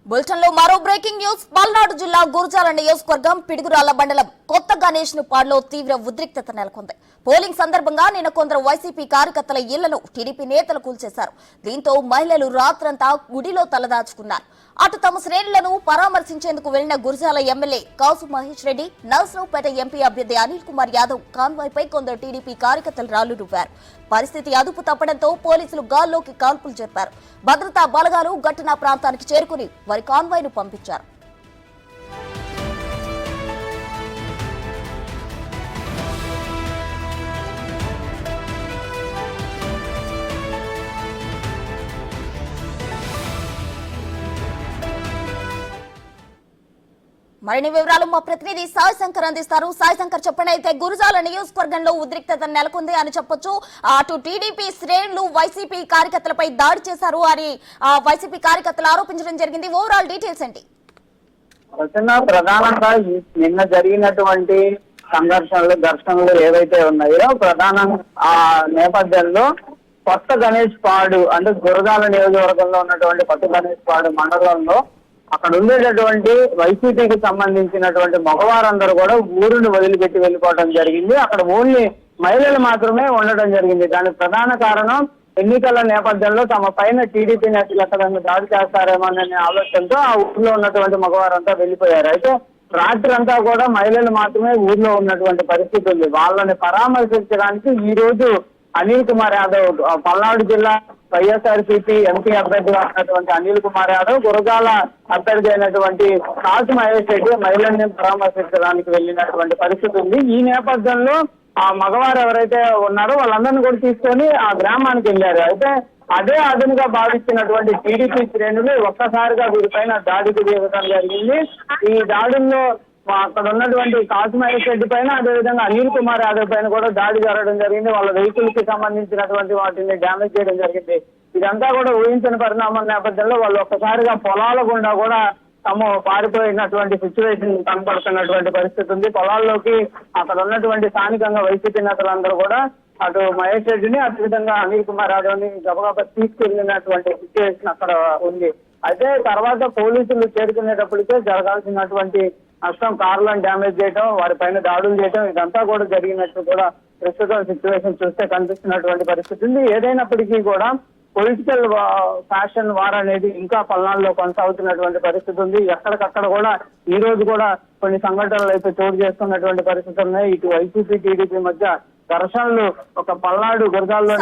Bulletin లో మరో breaking news. Palnadu జిల్లా గురజాల నియోజకవర్గం పిడుగురాళ్ల మండలం కొత్త గణేష్ పాడులో తీవ్ర ఉద్రిక్తత నెలకొంది. పోలింగ్ సందర్భంగా నిన్న కొందరు వైసీపీ కార్యకర్తల ఇళ్లను టీడీపీ నేతలు కూల్చేశారు. దీంతో మహిళలు రాత్రంతా గుడిలో తలదాచుకున్నారు. అటు తమ శ్రేణులను పరామర్శించేందుకు వెళ్లిన గురజాల ఎమ్మెల్యే కాసు మహేష్ రెడ్డి, నర్సరావుపేట ఎంపీ అభ్యర్థి అనిల్ కుమార్ యాదవ్ కాన్వాయ్పై కొందరు టీడీపీ కార్యకర్తలు రాళ్లు రువ్వారు. పరిస్థితి అదుపు తప్పడంతో పోలీసులు గాల్లోకి కాల్పులు జరిపారు. భద్రతా బలగాలు ఘటనా ప్రాంతానికి చేరుకుని వారి కాన్వాయ్ను పంపించారు. మరిన్ని వివరాలు మా ప్రతినిధి సాయి శంకర్ అందిస్తారు. సాయి శంకర్, చెప్పండి. అయితే గురజాల నియోజకవర్గంలో ఉద్రిక్తత నెలకొంది అని చెప్పొచ్చు. అటు టీడీపీ శ్రేణులు వైసీపీ కార్యకర్తలపై దాడి చేశారు అని వైసీపీ కార్యకర్తలు ఆరోపించడం జరిగింది. ఓవరాల్ డీటెయిల్స్ ఏంటి? ప్రధానంగా నిన్న జరిగినటువంటి ఘర్షణలు ఏవైతే ఉన్నాయో ప్రధాన ఆ నేపథ్యంలో కొత్త గణేష్ పాడు అంటే గురజాల నియోజకవర్గంలో ఉన్నటువంటి కొత్త గణేష్ పాడు మండలంలో అక్కడ ఉండేటటువంటి వైసీపీకి సంబంధించినటువంటి మగవారందరూ కూడా ఊరిని వదిలిపెట్టి వెళ్ళిపోవడం జరిగింది. అక్కడ ఓన్లీ మహిళలు మాత్రమే ఉండడం జరిగింది. దానికి ప్రధాన కారణం ఎన్నికల నేపథ్యంలో తమ పైన టీడీపీ నేతలు ఎక్కడన్నా దాడి చేస్తారేమోననే ఆలోచనతో ఆ ఊర్లో ఉన్నటువంటి మగవారంతా వెళ్ళిపోయారు. అయితే రాత్రి అంతా కూడా మహిళలు మాత్రమే ఊర్లో ఉన్నటువంటి పరిస్థితి ఉంది. వాళ్ళని పరామర్శించడానికి ఈ రోజు అనిల్ కుమార్ యాదవ్, పల్నాడు జిల్లా వైఎస్ఆర్సీపీ ఎంపీ అభ్యర్థిగా ఉన్నటువంటి అనిల్ కుమార్ యాదవ్, గురజాల అభ్యర్థి అయినటువంటి కాసు మహేష్ రెడ్డి మహిళల్ని పరామర్శించడానికి వెళ్ళినటువంటి పరిస్థితి ఉంది. ఈ నేపథ్యంలో ఆ మగవారు ఎవరైతే ఉన్నారో వాళ్ళందరినీ కూడా తీసుకొని ఆ గ్రామానికి వెళ్ళారు. అయితే అదే అదునుగా భావించినటువంటి టీడీపీ శ్రేణులు ఒక్కసారిగా వీరిపైన దాడికి దిగడం జరిగింది. ఈ దాడుల్లో అక్కడ ఉన్నటువంటి కాసు మహేష్ రెడ్డి పైన, అదేవిధంగా అనిల్ కుమార్ యాదవ్ పైన కూడా దాడి జరగడం జరిగింది. వాళ్ళ వెహికల్ కి సంబంధించినటువంటి వాటిని డ్యామేజ్ చేయడం జరిగింది. ఇదంతా కూడా ఊహించిన పరిణామం నేపథ్యంలో వాళ్ళు ఒక్కసారిగా పొలాల గుండా కూడా తాము పారిపోయినటువంటి సిచ్యువేషన్ కనపడుతున్నటువంటి పరిస్థితి ఉంది. పొలాల్లోకి అక్కడ ఉన్నటువంటి స్థానికంగా వైసీపీ నేతలందరూ కూడా అటు మహేష్ రెడ్డిని, అదేవిధంగా అనిల్ కుమార్ యాదవ్ని గబగబా తీసుకెళ్లినటువంటి సిచ్యువేషన్ అక్కడ ఉంది. అయితే తర్వాత పోలీసులు చేరుకునేటప్పటికే జరగాల్సినటువంటి నష్టం, కార్లను డ్యామేజ్ చేయడం, వారి పైన దాడులు చేయడం, ఇదంతా కూడా జరిగినట్టు కూడా ప్రస్తుతం సిచ్యువేషన్ చూస్తే కనిపిస్తున్నటువంటి పరిస్థితి ఉంది. ఏదైనప్పటికీ కూడా పొలిటికల్ ఫ్యాషన్ వార్ అనేది ఇంకా పల్నాడులో కొనసాగుతున్నటువంటి పరిస్థితి ఉంది. ఎక్కడికక్కడ కూడా ఈ రోజు కూడా కొన్ని సంఘటనలు అయితే చోటు చేసుకున్నటువంటి పరిస్థితులు ఉన్నాయి. ఇటు వైసీపీ టీడీపీ మధ్య ఘర్షణలు ఒక పల్నాడు గురజాల్లో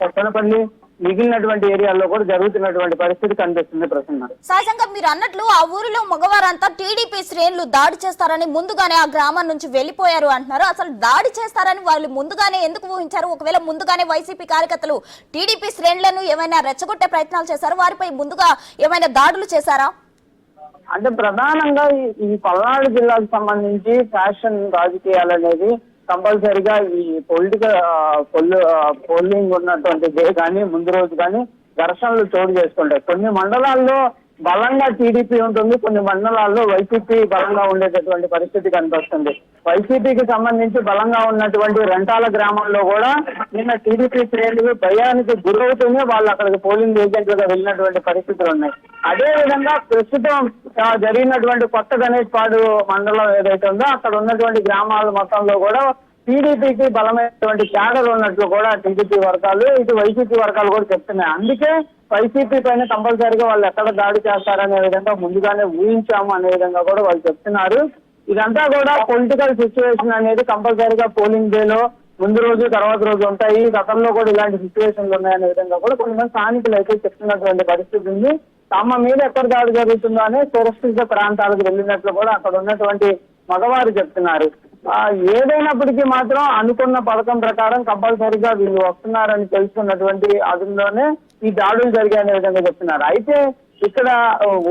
కొత్తనపల్లి మిగిలినటువంటి ఏరియాల్లో కూడా జరుగుతున్నటువంటి పరిస్థితి కనిపిస్తుంది. ప్రసన్న సాయిశంకర్, మీరు అన్నట్లు ఆ ఊరిలో మగవారంతా టీడీపీ శ్రేణులు దాడి చేస్తారని ముందుగానే ఆ గ్రామం నుంచి వెళ్లిపోయారు అంటున్నారు. అసలు దాడి చేస్తారని వాళ్ళు ముందుగానే ఎందుకు ఊహించారు? ఒకవేళ ముందుగానే వైసీపీ కార్యకర్తలు టీడీపీ శ్రేణులను ఏమైనా రెచ్చగొట్టే ప్రయత్నాలు చేశారు? వారిపై ముందుగా ఏమైనా దాడులు చేశారా? అంటే ప్రధానంగా ఈ పల్నాడు జిల్లాకు సంబంధించి ఫ్యాషన్ రాజకీయాలు అనేది కంపల్సరిగా ఈ పొలిటికల్ పోలింగ్ ఉన్నటువంటి డే కానీ ముందు రోజు కానీ ఘర్షణలు చోటు చేసుకుంటాయి. కొన్ని మండలాల్లో బలంగా టీడీపీ ఉంటుంది, కొన్ని మండలాల్లో వైసీపీ బలంగా ఉండేటటువంటి పరిస్థితి కనిపిస్తుంది. వైసీపీకి సంబంధించి బలంగా ఉన్నటువంటి రెంటాల గ్రామంలో కూడా నిన్న టీడీపీ శ్రేణులు భయానికి గురవుతూనే వాళ్ళు అక్కడికి పోలింగ్ ఏజెంట్లుగా వెళ్ళినటువంటి పరిస్థితులు ఉన్నాయి. అదే విధంగా ప్రస్తుతం జరిగినటువంటి కొత్త గణేష్ పాడు మండలం ఏదైతే ఉందో అక్కడ ఉన్నటువంటి గ్రామాల మొత్తంలో కూడా టీడీపీకి బలమైనటువంటి క్యాడర్ ఉన్నట్లు కూడా టీడీపీ వర్గాలు, ఇటు వైసీపీ వర్గాలు కూడా చెప్తున్నాయి. అందుకే వైసీపీ పైన కంపల్సరీగా వాళ్ళు ఎక్కడ దాడి చేస్తారనే విధంగా ముందుగానే ఊహించాము అనే విధంగా కూడా వాళ్ళు చెప్తున్నారు. ఇదంతా కూడా పొలిటికల్ సిచ్యువేషన్ అనేది కంపల్సరీగా పోలింగ్ డేలో ముందు రోజు తర్వాత రోజు ఉంటాయి. గతంలో కూడా ఇలాంటి సిచ్యువేషన్లు ఉన్నాయనే విధంగా కూడా కొంతమంది స్థానికులు అయితే చెప్తున్నటువంటి పరిస్థితి ఉంది. తమ మీద ఎక్కడ దాడి జరుగుతుందో అనే సురక్షిత ప్రాంతాలకు వెళ్ళినట్లు కూడా అక్కడ ఉన్నటువంటి మగవారు చెప్తున్నారు. ఏదైనప్పటికీ మాత్రం అనుకున్న పథకం ప్రకారం కంపల్సరీగా వీళ్ళు వస్తున్నారని తెలుసుకున్నటువంటి అదులోనే ఈ దాడులు జరిగాయనే విధంగా చెప్తున్నారు. అయితే ఇక్కడ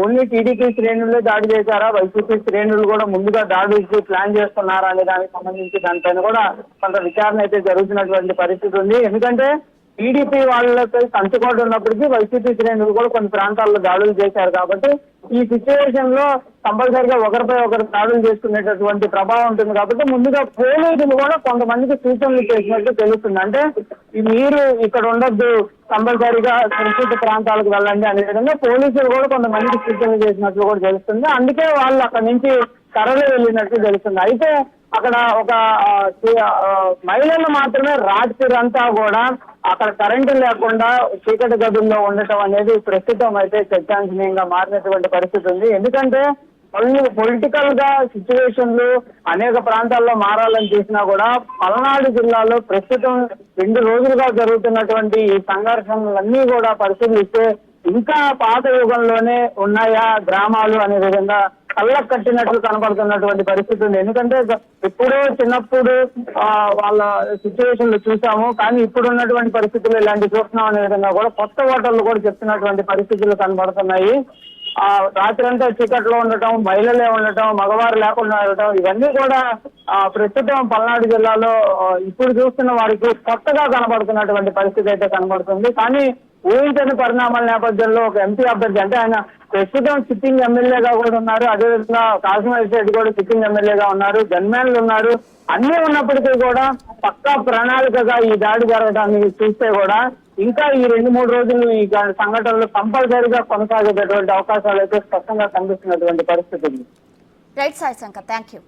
ఓన్లీ టీడీపీ శ్రేణులే దాడి చేశారా, వైసీపీ శ్రేణులు కూడా ముందుగా దాడులకి ప్లాన్ చేస్తున్నారా అనే దానికి సంబంధించి దానిపైన కూడా కొంత విచారణ అయితే జరుగుతున్నటువంటి పరిస్థితి ఉంది. ఎందుకంటే టీడీపీ వాళ్ళపై కంచుకోట ఉన్నప్పటికీ వైసీపీ శ్రేణులు కూడా కొన్ని ప్రాంతాల్లో దాడులు చేశారు కాబట్టి ఈ సిచ్యువేషన్ లో కంపల్సరిగా ఒకరిపై ఒకరు దాడులు చేసుకునేటటువంటి ప్రభావం ఉంటుంది కాబట్టి ముందుగా పోలీసులు కూడా కొంతమందికి సూచనలు చేసినట్టు తెలుస్తుంది. అంటే మీరు ఇక్కడ ఉండొద్దు, కంపల్సరిగా సురక్షిత ప్రాంతాలకు వెళ్ళండి అనే విధంగా పోలీసులు కూడా కొంతమందికి సూచనలు చేసినట్లు కూడా తెలుస్తుంది. అందుకే వాళ్ళు అక్కడ నుంచి తరలి వెళ్ళినట్టు తెలుస్తుంది. అయితే అక్కడ ఒక మహిళలు మాత్రమే రాత్రి అంతా కూడా అక్కడ కరెంటు లేకుండా చీకటి గదుల్లో ఉండటం అనేది ప్రస్తుతం అయితే చర్చాంశనీయంగా మారినటువంటి పరిస్థితి ఉంది. ఎందుకంటే పొలిటికల్ గా సిచ్యువేషన్లు అనేక ప్రాంతాల్లో మారాలని చూసినా కూడా పల్నాడు జిల్లాలో ప్రస్తుతం 2 రోజులుగా జరుగుతున్నటువంటి ఈ సంఘర్షణలన్నీ కూడా పరిశీలిస్తే ఇంకా పాత యుగంలోనే ఉన్నాయా గ్రామాలు అనే విధంగా కళ్ళకు కట్టినట్లు కనపడుతున్నటువంటి పరిస్థితి ఉంది. ఎందుకంటే ఎప్పుడో చిన్నప్పుడు వాళ్ళ సిచ్యువేషన్లు చూసాము, కానీ ఇప్పుడు ఉన్నటువంటి పరిస్థితులు ఇలాంటి చూస్తున్నాం అనే విధంగా కూడా కొత్త ఓటర్లు కూడా చెప్తున్నటువంటి పరిస్థితులు కనబడుతున్నాయి. రాత్రంతా చీకట్లో ఉండటం, మహిళలే ఉండటం, మగవారు లేకుండా ఉండటం, ఇవన్నీ కూడా ప్రస్తుతం పల్నాడు జిల్లాలో ఇప్పుడు చూస్తున్న వారికి కొత్తగా కనబడుతున్నటువంటి పరిస్థితి అయితే కనబడుతుంది. కానీ ఊహించని పరిణామాల నేపథ్యంలో ఒక ఎంపీ అభ్యర్థి, అంటే ఆయన ప్రస్తుతం సిట్టింగ్ ఎమ్మెల్యేగా కూడా ఉన్నారు, అదేవిధంగా కాశ్మీర్ రెడ్డి కూడా సిట్టింగ్ ఎమ్మెల్యేగా ఉన్నారు, గన్మ్యాన్లు ఉన్నారు, అన్ని ఉన్నప్పటికీ కూడా పక్కా ప్రణాళికగా ఈ దాడి జరగడాన్ని చూస్తే కూడా ఇంకా ఈ 2-3 రోజులు ఈ సంఘటనలు కంపల్సరీగా కొనసాగేటటువంటి అవకాశాలు అయితే స్పష్టంగా కనిపిస్తున్నటువంటి పరిస్థితి ఉంది. Right Sai Shankar, thank you.